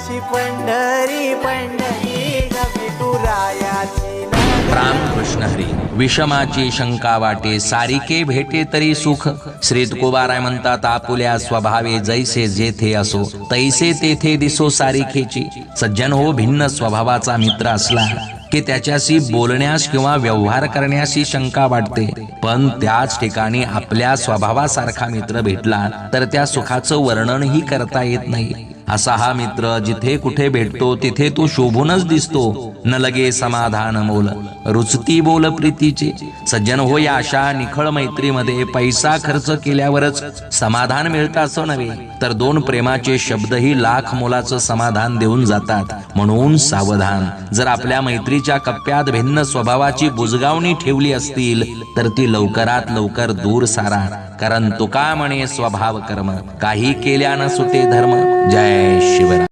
विठुरायाची पंढरी पंढरी ग विठुरायाची रामकृष्ण हरी. विषमाची शंका वाटे सारिके भेटे तरी सुख. श्री तुकोबाराय म्हणतात, आपुल्या स्वभावे जैसे जेथे असो तैसे तेथे दिसो सारिखेची. सज्जन हो, भिन्न स्वभावाचा मित्र असला की त्याच्याशी बोलण्यास किंवा व्यवहार करण्याशी शंका वाटते, पण त्याच ठिकाणी आपल्या स्वभावासारखा मित्र भेटला तर त्या सुखाचं वर्णनही करता येत नाही. असा हा मित्र जिथे कुठे भेटतो तिथे तो शोभूनच दिसतो. न लगे समाधान मोल रुचती बोल प्रीतीचे. सज्जन हो, या अशा निखळ मैत्रीमध्ये पैसा खर्च केल्यावरच समाधान मिळतं असं नव्हे, तर दोन प्रेमाचे शब्दही लाख मोलाचं समाधान देऊन जातात. म्हणून सावधान. जर आपल्या मैत्रीच्या कप्प्यात भिन्न स्वभावाची बुजगावणी ठेवली असतील तर ती लवकरात लवकर दूर सारा. कारण तुका म्हणे स्वभाव कर्म, काही केल्या न सुटे धर्म. जय शिवराय.